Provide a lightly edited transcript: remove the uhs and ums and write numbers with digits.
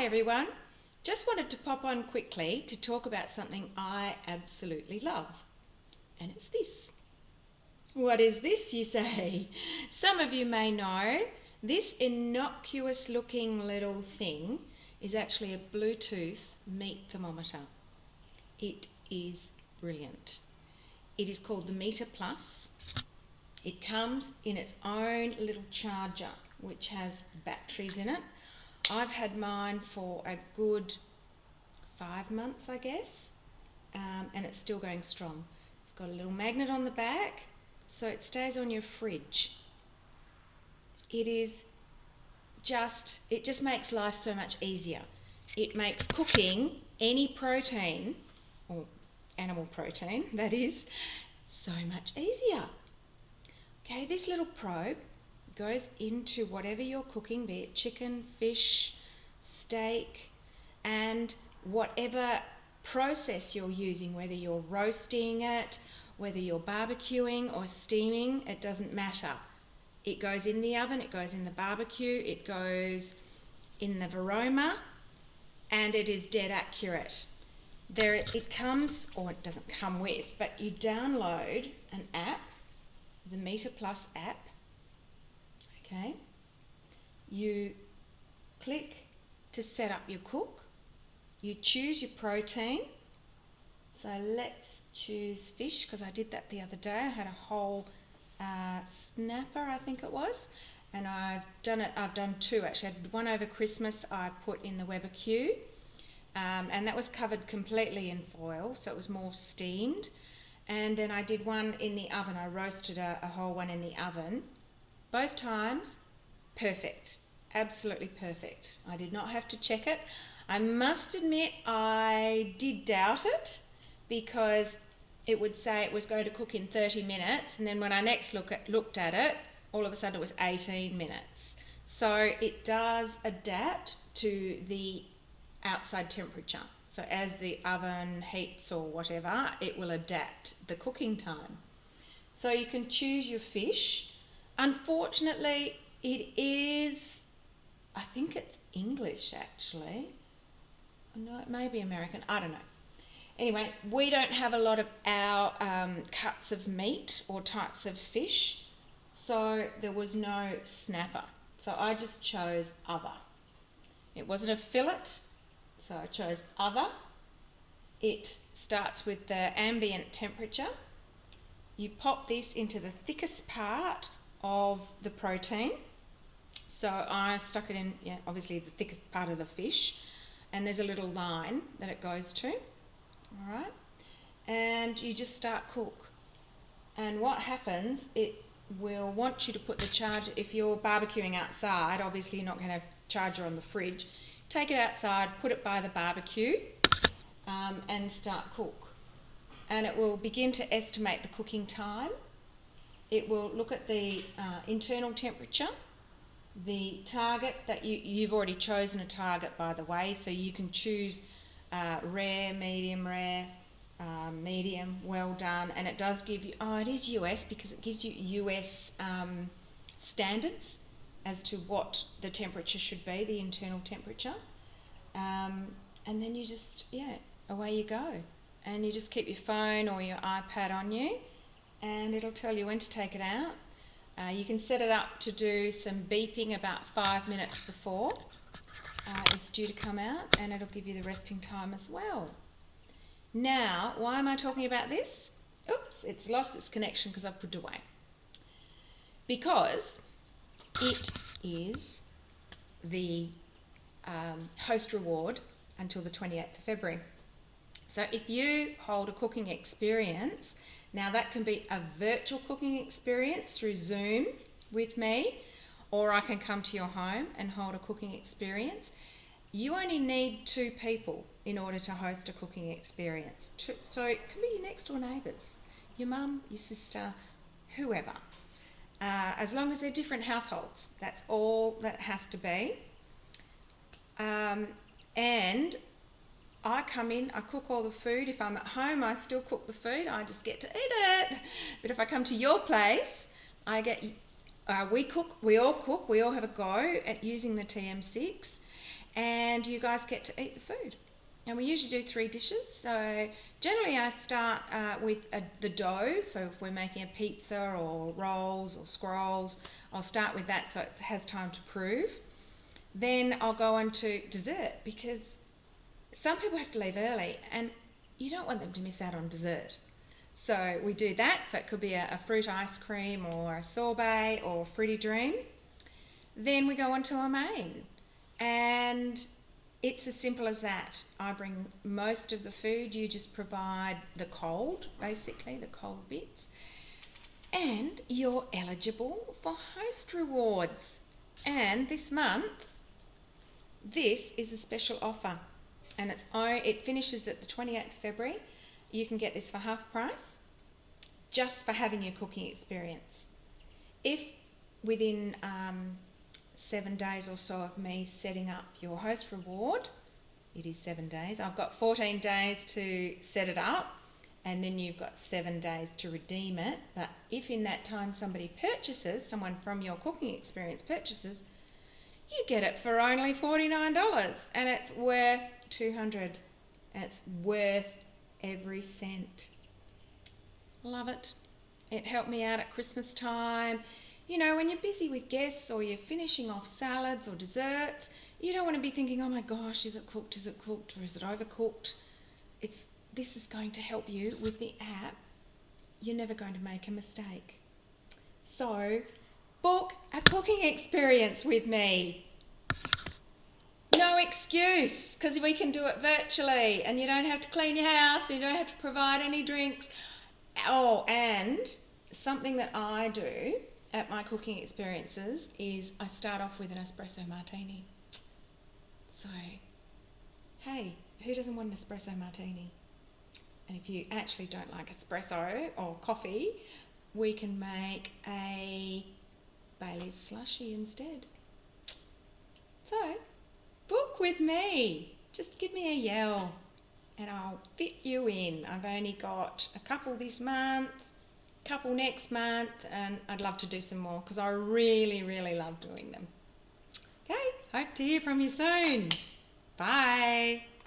everyone. Just wanted to pop on quickly to talk about something I absolutely love. And it's this. What is this, you say? Some of you may know this innocuous looking little thing is actually a Bluetooth meat thermometer. It is brilliant. It is called the Meter Plus. It comes in its own little charger which has batteries in it. I've had mine for a good 5 months, I guess, and it's still going strong. It's got a little magnet on the back, so it stays on your fridge. It just makes life so much easier. It makes cooking any protein, or animal protein that is, so much easier. Okay, this little probe goes into whatever you're cooking, be it chicken, fish, steak, and whatever process you're using, whether you're roasting it, whether you're barbecuing or steaming, it doesn't matter. It goes in the oven, it goes in the barbecue, it goes in the Varoma, and it is dead accurate. It comes, or it doesn't come with, but you download an app, the Meter Plus app. Okay, you click to set up your cook. You choose your protein. So let's choose fish, because I did that the other day. I had a whole snapper, I think it was, and I've done two actually. I did one over Christmas. I put in the Weber Q, and that was covered completely in foil, so it was more steamed. And then I did one in the oven. I roasted a whole one in the oven. Both times, perfect, absolutely perfect. I did not have to check it. I must admit I did doubt it, because it would say it was going to cook in 30 minutes, and then when I next looked at it, all of a sudden it was 18 minutes. So it does adapt to the outside temperature. So as the oven heats or whatever, it will adapt the cooking time. So you can choose your fish. Unfortunately, it is, I think it's English actually. No, it may be American, I don't know. Anyway, we don't have a lot of our cuts of meat or types of fish, so there was no snapper. So I just chose other. It wasn't a fillet, so I chose other. It starts with the ambient temperature. You pop this into the thickest part of the protein. So I stuck it in, obviously the thickest part of the fish, and there's a little line that it goes to. All right, and you just start cook. And what happens, it will want you to put the charger, if you're barbecuing outside, obviously you're not going to have charger on the fridge. Take it outside, put it by the barbecue, and start cook. And it will begin to estimate the cooking time. It will look at the internal temperature, the target that you've already chosen a target, by the way, so you can choose rare, medium, well done, and it does give you, it is US, because it gives you US standards as to what the temperature should be, the internal temperature, and then you just, away you go, and you just keep your phone or your iPad on you, and it'll tell you when to take it out. You can set it up to do some beeping about 5 minutes before it's due to come out, and it'll give you the resting time as well. Now, why am I talking about this? Oops, it's lost its connection because I've put it away. Because it is the host reward until the 28th of February. So if you hold a cooking experience, now that can be a virtual cooking experience through Zoom with me, or I can come to your home and hold a cooking experience. You only need 2 people in order to host a cooking experience. So it can be your next door neighbours, your mum, your sister, whoever. As long as they're different households, that's all that has to be. And I come in, I cook all the food. If I'm at home, I still cook the food. I just get to eat it. But if I come to your place, we all cook. We all have a go at using the TM6, and you guys get to eat the food. And we usually do 3 dishes. So generally I start with the dough. So if we're making a pizza or rolls or scrolls, I'll start with that so it has time to prove. Then I'll go on to dessert, because some people have to leave early and you don't want them to miss out on dessert. So we do that. So it could be a fruit ice cream or a sorbet or fruity dream. Then we go on to our main. And it's as simple as that. I bring most of the food, you just provide the cold, basically, the cold bits. And you're eligible for host rewards. And this month, this is a special offer. And it finishes at the 28th of February. You can get this for half price, just for having your cooking experience. If within 7 days or so of me setting up your host reward, it is 7 days. I've got 14 days to set it up, and then you've got 7 days to redeem it. But if in that time someone from your cooking experience purchases, you get it for only $49, and it's worth $200. It's worth every cent. Love it. It helped me out at Christmas time. You know, when you're busy with guests or you're finishing off salads or desserts, you don't want to be thinking, oh my gosh, is it cooked, or is it overcooked? This is going to help you with the app. You're never going to make a mistake. So, book a cooking experience with me. No excuse, because we can do it virtually and you don't have to clean your house, you don't have to provide any drinks. Oh, and something that I do at my cooking experiences is I start off with an espresso martini. So, hey, who doesn't want an espresso martini? And if you actually don't like espresso or coffee, we can make a Bailey's slushy instead. So, book with me. Just give me a yell and I'll fit you in. I've only got a couple this month, couple next month, and I'd love to do some more because I really, really love doing them. Okay, hope to hear from you soon. Bye.